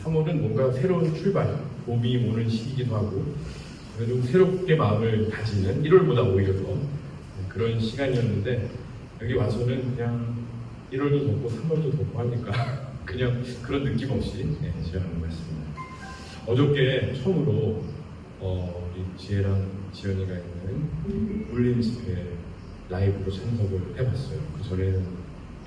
3월은 뭔가 새로운 출발, 봄이 오는 시기이기도 하고 좀 새롭게 마음을 다지는 1월보다 오히려 더 그런 시간이었는데 여기 와서는 그냥 1월도 덥고 3월도 덥고 하니까 그냥 그런 느낌 없이 지나가는 것 같습니다. 어저께 처음으로 우리 지혜랑 지연이가 있는 울림 집회 라이브로 참석을 해봤어요. 그 전에는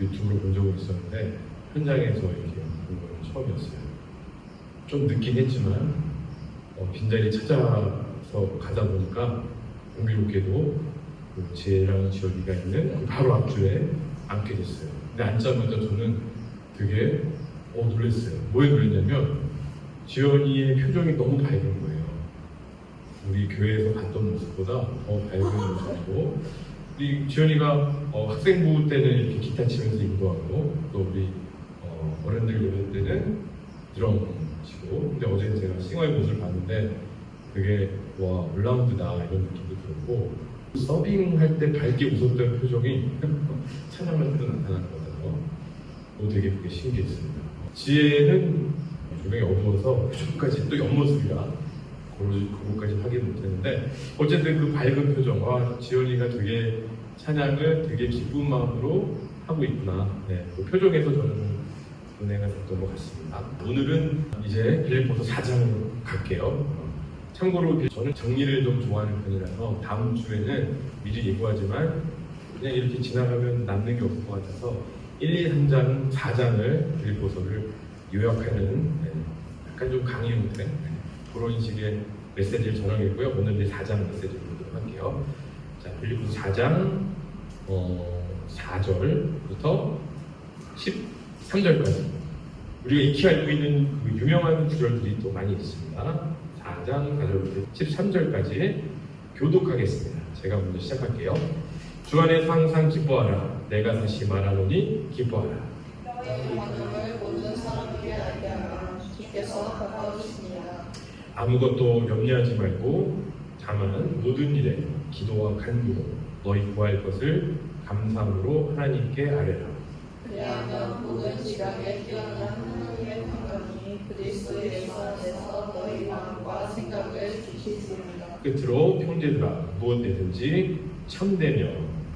유튜브로 본 적은 있었는데 현장에서 이렇게 본 건 처음이었어요. 좀 늦긴 했지만 빈자리 찾아서 가다 보니까 공교롭게도 그 지혜랑 지연이가 있는 그 바로 앞줄에 앉게 됐어요. 근데 앉자마자 저는 되게 놀랐어요. 뭐에 놀랐냐면 지연이의 표정이 너무 밝은 거예요. 우리 교회에서 봤던 모습보다 더 밝은 모습이고 우리 지연이가 학생부 때는 이렇게 기타 치면서 인도하고 또 우리 어른들 예배 때는 드럼 치고 근데 어제 제가 싱어의 모습을 봤는데 되게 와 올라운드다 이런 느낌도 들었고 서빙할 때 밝게 웃었던 표정이 찬양할 때도 나타나는 것 같아서 되게 그게 신기했습니다. 지혜는 조명이 어두워서 표정까지 또 옆모습이라 그거까지 확인 못했는데 어쨌든 그 밝은 표정과 지연이가 되게 찬양을 되게 기쁜 마음으로 하고 있구나. 그 표정에서 저는 은혜가 됐던 것 같습니다. 오늘은 이제 빌립보서 4장으로 갈게요. 참고로 저는 정리를 좀 좋아하는 편이라서 다음 주에는 미리 예고하지만 그냥 이렇게 지나가면 남는 게 없을 것 같아서 1, 2, 3장, 4장을 빌립보서를 요약하는 약간 좀 강의 형태 그런 식의 메시지를 전하겠고요. 오늘 이제 4장 메시지를 보도록 할게요. 자, 빌립보서 4장 4절부터 13절까지 우리가 익히 알고 있는 그 유명한 구절들이 또 많이 있습니다. 4장 4절부터 13절까지 교독하겠습니다. 제가 먼저 시작할게요. 주 안에서 항상 기뻐하라. 내가 다시 말하노니 기뻐하라. 너희 마음을 모든 사람에게 알게 하라. 주께서 가까우시니라. 아무것도 염려하지 말고 다만 모든 일에 기도와 간구로 너희 구할 것을 감사함으로 하나님께 아뢰라. 그리하면 모든 지각에 뛰어난 하나님의 평강이 그리스도 예수 안에서 너희 마음과 생각을 지키시리라. 끝으로 형제들아 무엇이든지 참되며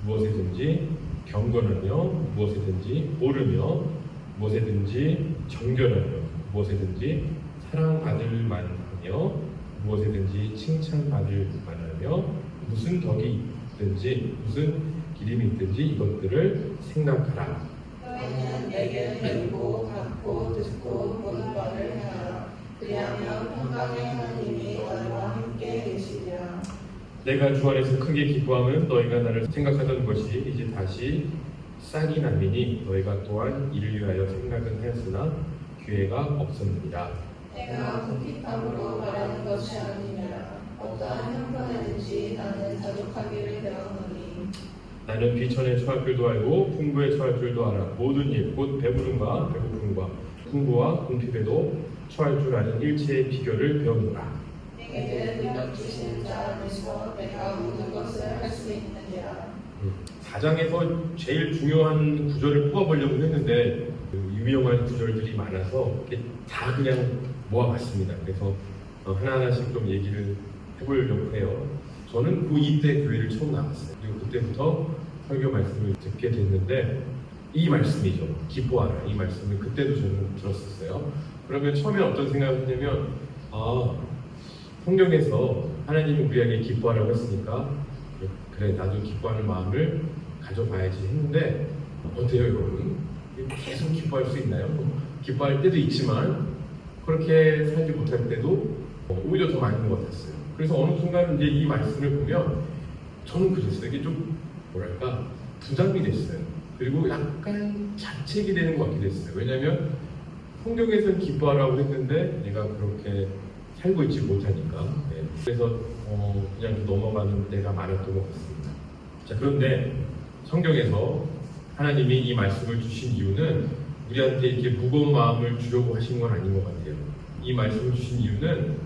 무엇이든지 경건하며 무엇이든지 옳으며 무엇이든지 정결하며 무엇이든지 사랑받을 만하며 무엇이든지 칭찬받을 만하며 무슨 덕이 있든지 무슨 기림이 있든지 이것들을 생각하라. 너희는 내게 배우고 받고 듣고 모든 바를 행하라. 그리하면 평강의 하나님이 너희와 함께 계시리라. 내가 주 안에서 크게 기뻐하면 너희가 나를 생각하던 것이 이제 다시 싹이 나미니 너희가 또한 이를 위하여 생각은 하였으나 기회가 없었느니라. 내가 궁핍함으로 말하는 것이 아니니라. 어떠한 형편에든지 나는 자족하기를 배웠노니 나는 비천에 처할 줄도 알고 풍부에 처할 줄도 알아. 모든 일, 곧 배부름과 배고픔과 풍부와 궁핍에도 처할 줄 아는 일체의 비결을 배우노라. 내게 능력 주신 자 안에서 내가 모든 것을 할 수 있느니라. 4장에서 제일 중요한 구절을 뽑아보려고 했는데 그 유명한 구절들이 많아서 다 그냥 모아봤습니다. 그래서 하나하나씩 좀 얘기를 해보려고 해요. 저는 고2 때 교회를 처음 나왔어요. 그리고 그때부터 설교 말씀을 듣게 됐는데 이 말씀이죠. 기뻐하라. 이 말씀을 그때도 저는 들었었어요. 그러면 처음에 어떤 생각을 했냐면 성경에서 하나님이 우리에게 기뻐하라고 했으니까 그래 나도 기뻐하는 마음을 가져봐야지 했는데 어때요 여러분? 계속 기뻐할 수 있나요? 기뻐할 때도 있지만 그렇게 살지 못할 때도 오히려 더 많은 것 같았어요. 그래서 어느 순간 이제 이 말씀을 보면 저는 그랬어요. 이게 좀 뭐랄까 부담이 됐어요. 그리고 약간 자책이 되는 것 같기도 했어요. 왜냐하면 성경에서는 기뻐하라고 했는데 내가 그렇게 살고 있지 못하니까. 그래서 그냥 넘어가는 때가 많았던 것 같습니다. 자, 그런데 성경에서 하나님이 이 말씀을 주신 이유는 우리한테 이렇게 무거운 마음을 주려고 하신 건 아닌 것 같아요. 이 말씀을 주신 이유는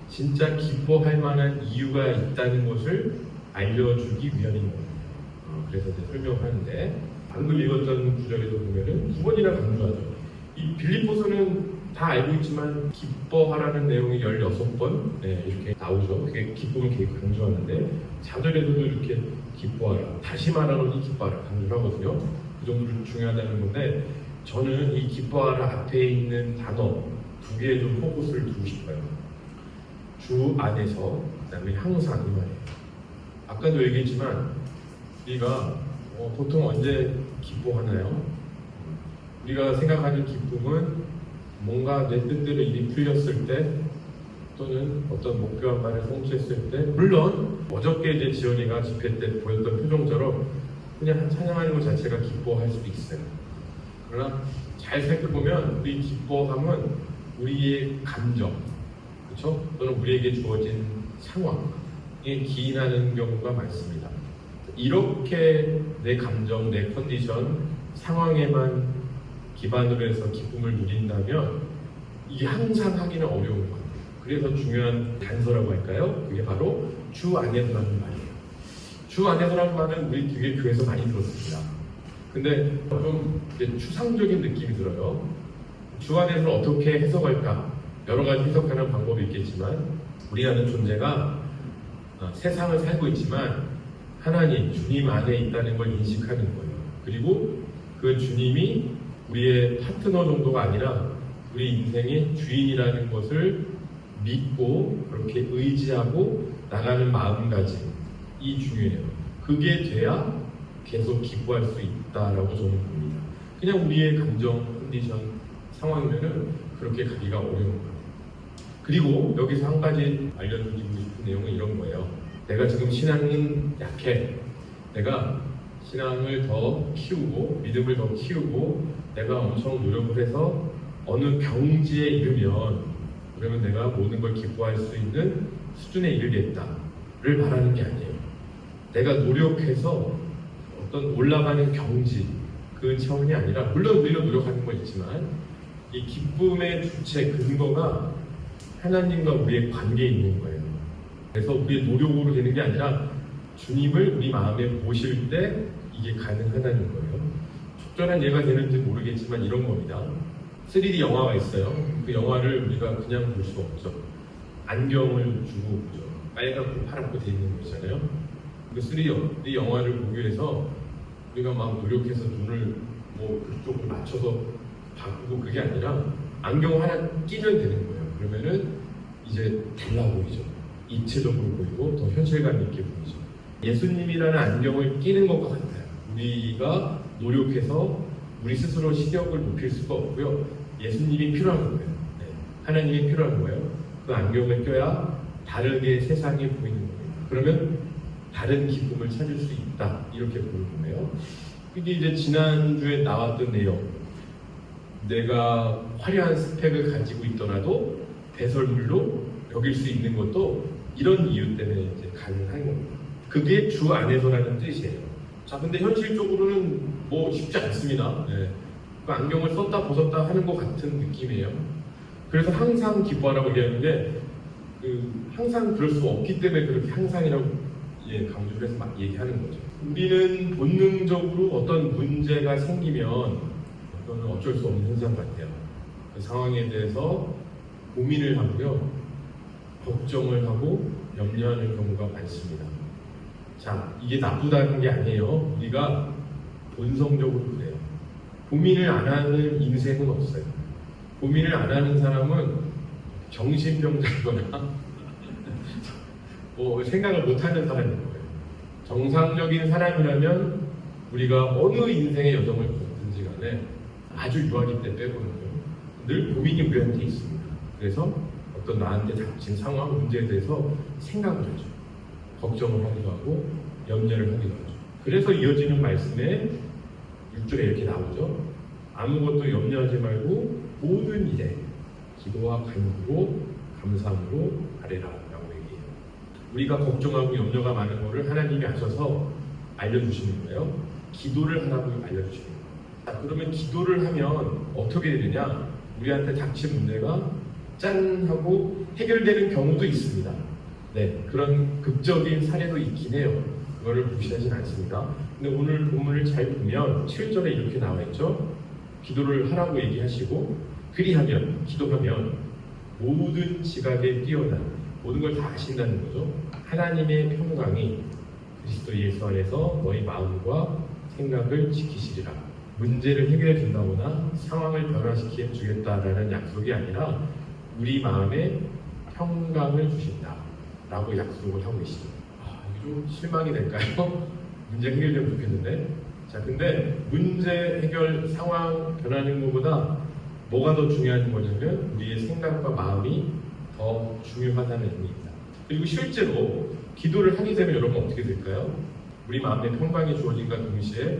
진짜 기뻐할 만한 이유가 있다는 것을 알려주기 위함인 것 같아요. 그래서 이제 설명하는데 방금 읽었던 구절에도 보면은 두 번이나 강조하죠. 이 빌립보서는 다 알고 있지만 기뻐하라는 내용이 16번 이렇게 나오죠. 그게 기쁨을 되게 강조하는데 4절에도 이렇게 기뻐하라, 다시 말하노니 기뻐하라 강조를 하거든요. 그 정도로 중요하다는 건데 저는 이 기뻐하라 앞에 있는 단어 2개에 좀 포커스를 두고 싶어요. 주 안에서, 그 다음에 항상 이 말이에요. 아까도 얘기했지만 우리가 보통 언제 기뻐하나요? 우리가 생각하는 기쁨은 뭔가 내 뜻대로 일이 풀렸을 때 또는 어떤 목표한 바를 성취했을 때, 물론 어저께 이제 지연이가 집회 때 보였던 표정처럼 그냥 찬양하는 것 자체가 기뻐할 수도 있어요. 그러나 잘 살펴보면 우리 기뻐함은 우리의 감정, 그렇죠? 또는 우리에게 주어진 상황에 기인하는 경우가 많습니다. 이렇게 내 감정, 내 컨디션, 상황에만 기반으로 해서 기쁨을 누린다면 이게 항상 하기는 어려운 거예요. 그래서 중요한 단서라고 할까요? 그게 바로 주 안에서라는 말이에요. 주 안에서라는 말은 우리 되게 교회에서 많이 들었습니다. 근데 좀 추상적인 느낌이 들어요. 주 안에서는 어떻게 해석할까? 여러 가지 해석하는 방법이 있겠지만 우리라는 존재가 세상을 살고 있지만 하나님, 주님 안에 있다는 걸 인식하는 거예요. 그리고 그 주님이 우리의 파트너 정도가 아니라 우리 인생의 주인이라는 것을 믿고 그렇게 의지하고 나가는 마음가짐이 중요해요. 그게 돼야 계속 기뻐할 수 있다라고 저는 봅니다. 그냥 우리의 감정, 컨디션, 상황이면은 그렇게 가기가 어려운 거예요. 그리고 여기서 한 가지 알려주고 싶은 내용은 이런 거예요. 내가 지금 신앙은 약해. 내가 신앙을 더 키우고 믿음을 더 키우고 내가 엄청 노력을 해서 어느 경지에 이르면 그러면 내가 모든 걸 기뻐할 수 있는 수준에 이르겠다를 말하는 게 아니에요. 내가 노력해서 어떤 올라가는 경지 그 차원이 아니라, 물론 우리가 노력하는 건 있지만 이 기쁨의 주체 근거가 하나님과 우리의 관계에 있는 거예요. 그래서 우리의 노력으로 되는 게 아니라 주님을 우리 마음에 모실 때 이게 가능하다는 거예요. 적절한 예가 되는지 모르겠지만 이런 겁니다. 3D 영화가 있어요. 그 영화를 우리가 그냥 볼 수가 없죠. 안경을 주고 보죠. 빨갛고 파랗고 돼 있는 거 있잖아요. 그 3D 영화를 보기 위해서 우리가 막 노력해서 눈을 뭐 그쪽으로 맞춰서 바꾸고 그게 아니라 안경 하나 끼면 되는 거예요. 그러면은 이제 달라 보이죠. 입체적으로 보이고 더 현실감 있게 보이죠. 예수님이라는 안경을 끼는 것과 같아요. 우리가 노력해서 우리 스스로 시력을 높일 수가 없고요. 예수님이 필요한 거예요. 네. 하나님이 필요한 거예요. 그 안경을 껴야 다르게 세상이 보이는 거예요. 그러면 다른 기쁨을 찾을 수 있다. 이렇게 보는 거예요. 이게 이제 지난주에 나왔던 내용. 내가 화려한 스펙을 가지고 있더라도 배설물로 여길 수 있는 것도 이런 이유 때문에 이제 가능한 겁니다. 그게 주 안에서라는 뜻이에요. 자, 근데 현실적으로는 뭐 쉽지 않습니다. 네. 그 안경을 썼다 벗었다 하는 것 같은 느낌이에요. 그래서 항상 기뻐하라고 얘기하는데 항상 그럴 수 없기 때문에 그렇게 항상이라고 강조를 해서 막 얘기하는 거죠. 우리는 본능적으로 어떤 문제가 생기면 그거는 어쩔 수 없는 현상 같아요. 그 상황에 대해서 고민을 하고요, 걱정을 하고 염려하는 경우가 많습니다. 자, 이게 나쁘다는 게 아니에요. 우리가 본성적으로 그래요. 고민을 안 하는 인생은 없어요. 고민을 안 하는 사람은 정신병자거나 뭐 생각을 못 하는 사람인 거예요. 정상적인 사람이라면 우리가 어느 인생의 여정을 걷든지 간에 아주 유아기 때 빼고는요, 늘 고민이 우리한테 있습니다. 그래서 어떤 나한테 닥친 상황, 문제에 대해서 생각을 하죠. 걱정을 하기도 하고 염려를 하기도 하죠. 그래서 이어지는 말씀에 6절에 이렇게 나오죠. 아무것도 염려하지 말고 모든 일에 기도와 간구로 감사함으로 아뢰라 라고 얘기해요. 우리가 걱정하고 염려가 많은 거를 하나님이 아셔서 알려주시는 거예요. 기도를 하라고 알려주시는 거예요. 자, 그러면 기도를 하면 어떻게 되느냐? 우리한테 닥친 문제가 짠 하고 해결되는 경우도 있습니다. 네, 그런 극적인 사례도 있긴 해요. 그거를 무시하진 않습니다. 근데 오늘 본문을 잘 보면 7절에 이렇게 나와 있죠. 기도를 하라고 얘기하시고 그리하면 기도하면 모든 지각에 뛰어난 모든 걸 다 아신다는 거죠. 하나님의 평강이 그리스도 예수 안에서 너희 마음과 생각을 지키시리라. 문제를 해결해 준다거나 상황을 변화시켜 주겠다라는 약속이 아니라 우리 마음에 평강을 주신다 라고 약속을 하고 계십니다. 이게 좀 실망이 될까요? 문제 해결되면 좋겠는데. 자, 근데 문제 해결 상황 변하는 것보다 뭐가 더 중요한 거냐면 우리의 생각과 마음이 더 중요하다는 의미입니다. 그리고 실제로 기도를 하게 되면 여러분 어떻게 될까요? 우리 마음에 평강이 주어진과 동시에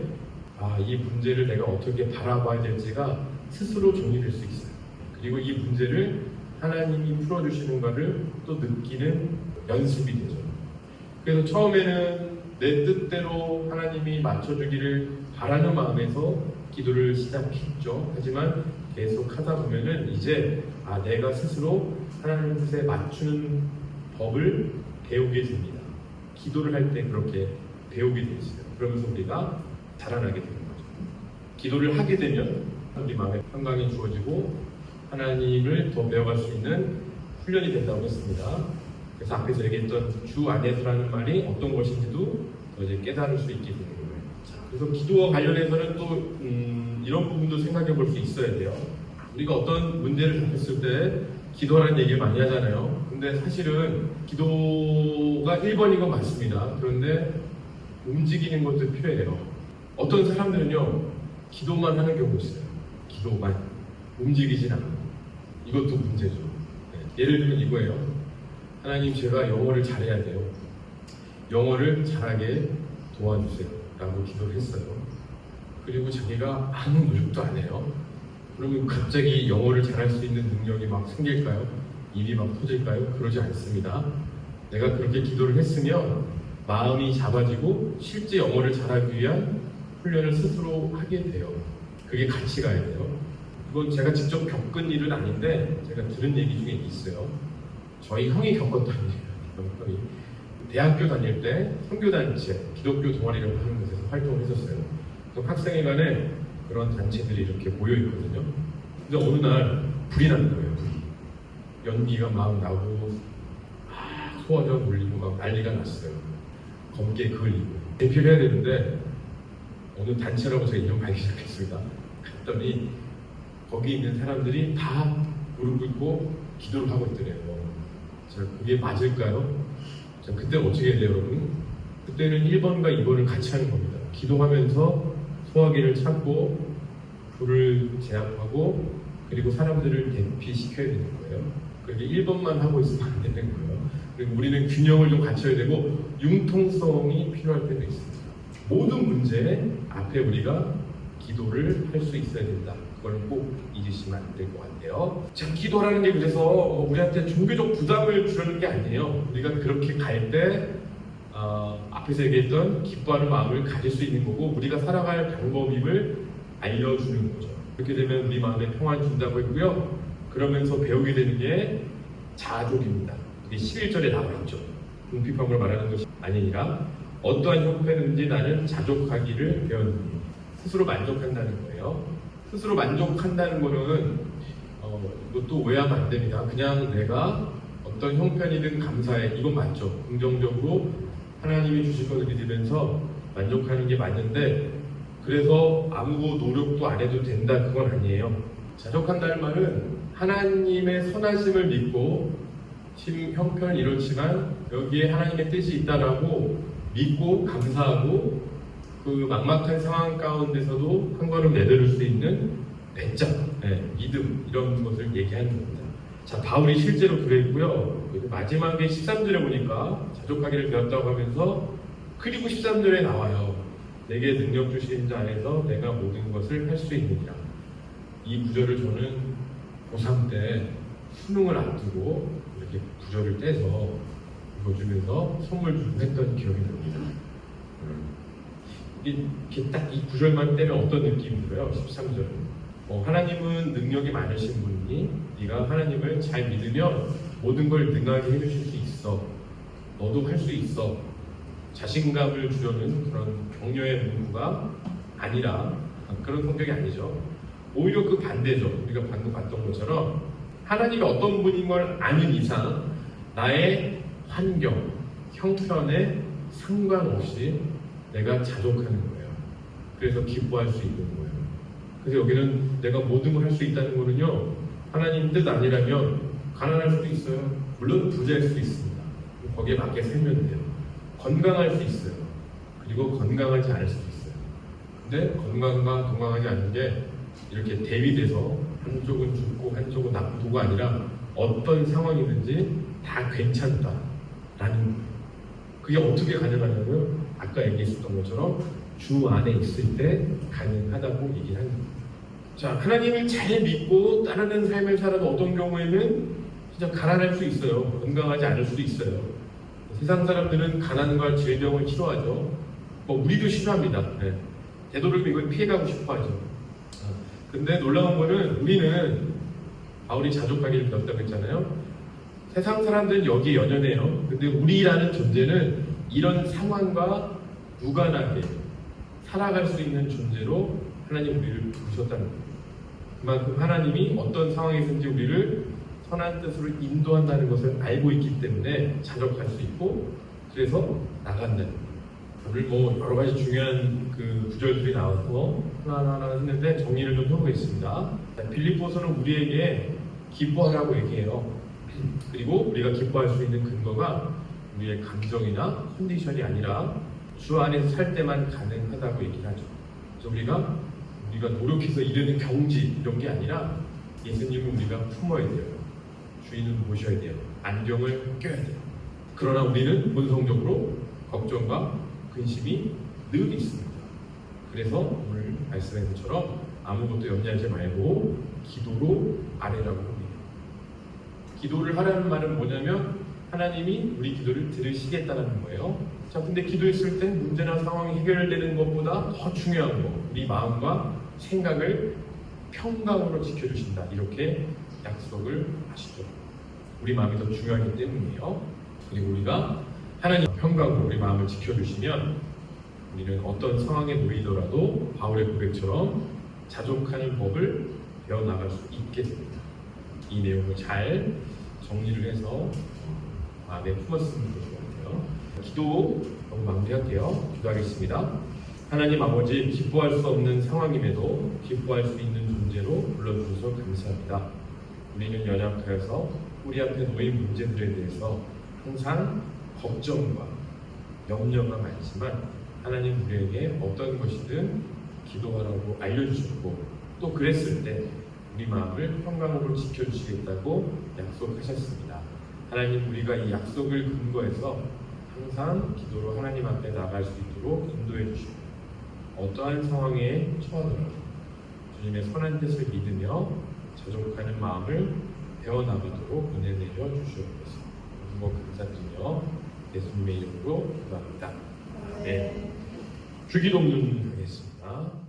이 문제를 내가 어떻게 바라봐야 될지가 스스로 정리될 수 있어요. 그리고 이 문제를 하나님이 풀어주시는 것을 또 느끼는 연습이 되죠. 그래서 처음에는 내 뜻대로 하나님이 맞춰주기를 바라는 마음에서 기도를 시작했죠. 하지만 계속 하다 보면은 이제 내가 스스로 하나님 뜻에 맞추는 법을 배우게 됩니다. 기도를 할 때 그렇게 배우게 돼 있어요. 그러면서 우리가 자라나게 되는 거죠. 기도를 하게 되면 우리 마음에 평강이 주어지고 하나님을 더 배워갈 수 있는 훈련이 된다고 했습니다. 그래서 앞에서 얘기했던 주 안에서라는 말이 어떤 것인지도 더 이제 깨달을 수 있게 되는 거예요. 그래서 기도와 관련해서는 또 이런 부분도 생각해 볼 수 있어야 돼요. 우리가 어떤 문제를 접했을 때 기도하는 얘기를 많이 하잖아요. 근데 사실은 기도가 1번인 건 맞습니다. 그런데 움직이는 것도 필요해요. 어떤 사람들은요, 기도만 하는 경우가 있어요. 기도만 움직이진 않고. 이것도 문제죠. 예를 들면 이거예요. 하나님, 제가 영어를 잘해야 돼요. 영어를 잘하게 도와주세요 라고 기도를 했어요. 그리고 자기가 아무 노력도 안 해요. 그러면 갑자기 영어를 잘할 수 있는 능력이 막 생길까요? 입이 막 터질까요? 그러지 않습니다. 내가 그렇게 기도를 했으면 마음이 잡아지고 실제 영어를 잘하기 위한 훈련을 스스로 하게 돼요. 그게 같이 가야 돼요. 이건 제가 직접 겪은 일은 아닌데 제가 들은 얘기 중에 있어요. 저희 형이 겪었던 일이에요. 형이 대학교 다닐 때 선교단체, 기독교 동아리라고 하는 곳에서 활동을 했었어요. 그래서 학생회관에 그런 단체들이 이렇게 모여 있거든요. 근데 어느 날 불이 나는 거예요. 불이. 연기가 막 나고 소화기가 몰리고 막 난리가 났어요. 검게 그을리고 대피를 해야 되는데 어느 단체라고 제가 이름 밝히기 시작했습니다. 갔더니 거기 있는 사람들이 다 무릎 꿇고 기도를 하고 있더래요. 자, 그게 맞을까요? 자, 그때 어떻게 해야 돼요, 여러분? 그때는 1번과 2번을 같이 하는 겁니다. 기도하면서 소화기를 찾고 불을 제압하고 그리고 사람들을 대피시켜야 되는 거예요. 그렇게 1번만 하고 있으면 안 되는 거예요. 그리고 우리는 균형을 좀 갖춰야 되고 융통성이 필요할 때도 있습니다. 모든 문제 앞에 우리가 기도를 할 수 있어야 된다. 그걸 꼭 잊으시면 안 될 것 같아요. 자, 기도라는 게 그래서 우리한테 종교적 부담을 주려는 게 아니에요. 우리가 그렇게 갈 때 앞에서 얘기했던 기뻐하는 마음을 가질 수 있는 거고 우리가 살아갈 방법임을 알려주는 거죠. 그렇게 되면 우리 마음에 평안을 준다고 했고요. 그러면서 배우게 되는 게 자족입니다. 이게 11절에 나와 있죠. 궁핍한 걸 말하는 것이 아니니라 어떠한 형편이든지 나는 자족하기를 배웠느니 스스로 만족한다는 거예요. 스스로 만족한다는 거는 이것도 오해하면 안 됩니다. 그냥 내가 어떤 형편이든 감사해. 이건 맞죠. 긍정적으로 하나님이 주신 것을 믿으면서 만족하는 게 맞는데 그래서 아무 노력도 안 해도 된다. 그건 아니에요. 자족한다는 말은 하나님의 선하심을 믿고 형편은 이렇지만 여기에 하나님의 뜻이 있다라고 믿고 감사하고 그 막막한 상황 가운데서도 한 걸음 내디딜 수 있는 배짱, 믿음 이런 것을 얘기하는 겁니다. 자, 바울이 실제로 그랬고요. 마지막에 13절에 보니까 자족하기를 배웠다고 하면서 그리고 13절에 나와요. 내게 능력 주신 자 안에서 내가 모든 것을 할 수 있느니라. 이 구절을 저는 고3 때 수능을 앞두고 이렇게 구절을 떼서 읽어주면서 선물 주고 했던 기억이 납니다. 이게 딱 이 구절만 떼면 어떤 느낌이 들어요? 13절은 하나님은 능력이 많으신 분이니 네가 하나님을 잘 믿으면 모든 걸 능하게 해주실 수 있어. 너도 할 수 있어. 자신감을 주려는 그런 격려의 문구가 아니라 그런 성격이 아니죠. 오히려 그 반대죠. 우리가 방금 봤던 것처럼 하나님이 어떤 분인 걸 아는 이상 나의 환경, 형편에 상관없이 내가 자족하는 거예요. 그래서 기뻐할 수 있는 거예요. 그래서 여기는 내가 모든 걸 할 수 있다는 거는요, 하나님 뜻 아니라면 가난할 수도 있어요. 물론 부자일 수도 있습니다. 거기에 맞게 살면 돼요. 건강할 수 있어요. 그리고 건강하지 않을 수도 있어요. 근데 건강과 건강하지 않은 게 이렇게 대비돼서 한쪽은 죽고 한쪽은 나쁘고가 아니라 어떤 상황이든지 다 괜찮다라는 거예요. 그게 어떻게 가능하냐면 아까 얘기했었던 것처럼 주 안에 있을 때 가능하다고 얘기하는 거예요. 자, 하나님을 잘 믿고 따르는 삶을 살아도 어떤 경우에는 진짜 가난할 수 있어요. 건강하지 않을 수도 있어요. 세상 사람들은 가난과 질병을 싫어하죠. 뭐 우리도 싫어합니다. 네. 되도록이면 이걸 피해가고 싶어하죠. 근데 놀라운 거는 우리는 바울이 자족하기를 배웠다고 했잖아요. 세상 사람들은 여기에 연연해요. 근데 우리라는 존재는 이런 상황과 무관하게 살아갈 수 있는 존재로 하나님 우리를 부르셨다는 거예요. 그만큼 하나님이 어떤 상황에서든지 우리를 선한 뜻으로 인도한다는 것을 알고 있기 때문에 자족할 수 있고 그래서 나간다는 거예요. 오늘 뭐 여러 가지 중요한 그 구절들이 나와서 하나하나 했는데 정리를 좀 해보겠습니다. 빌립보서는 우리에게 기뻐하라고 얘기해요. 그리고 우리가 기뻐할 수 있는 근거가 우리의 감정이나 컨디션이 아니라 주 안에서 살 때만 가능하다고 얘기를 하죠. 그래서 우리가 노력해서 이루는 경지 이런 게 아니라 예수님은 우리가 품어야 돼요. 주인을 모셔야 돼요. 안경을 껴야 돼요. 그러나 우리는 본성적으로 걱정과 근심이 늘 있습니다. 그래서 오늘 말씀한 것처럼 아무것도 염려하지 말고 기도로 아뢰라고 합니다. 기도를 하라는 말은 뭐냐면 하나님이 우리 기도를 들으시겠다는 거예요. 자, 근데 기도했을 때 문제나 상황이 해결되는 것보다 더 중요한 거, 우리 마음과 생각을 평강으로 지켜주신다. 이렇게 약속을 하시죠. 우리 마음이 더 중요하기 때문이에요. 그리고 우리가 하나님 평강으로 우리 마음을 지켜주시면 우리는 어떤 상황에 놓이더라도 바울의 고백처럼 자족하는 법을 배워나갈 수 있게 됩니다. 이 내용을 잘 정리를 해서 마음에 품었으면 좋을 것 같아요. 기도 마무리할게요. 기도하겠습니다. 하나님 아버지, 기뻐할 수 없는 상황임에도 기뻐할 수 있는 존재로 불러주셔서 감사합니다. 우리는 연약하여서 우리 앞에 놓인 문제들에 대해서 항상 걱정과 염려가 많지만 하나님 우리에게 어떤 것이든 기도하라고 알려주셨고 또 그랬을 때 우리 마음을 평강으로 지켜주시겠다고 약속하셨습니다. 하나님 우리가 이 약속을 근거해서 항상 기도로 하나님 앞에 나갈 수 있도록 인도해 주시고 어떠한 상황에 처하더라도 주님의 선한 뜻을 믿으며 자족하는 마음을 배워나가도록 은혜 내려 주시옵소서. 모든 것 감사드리며 예수님의 이름으로 기도합니다. 네. 주기도문 하겠습니다.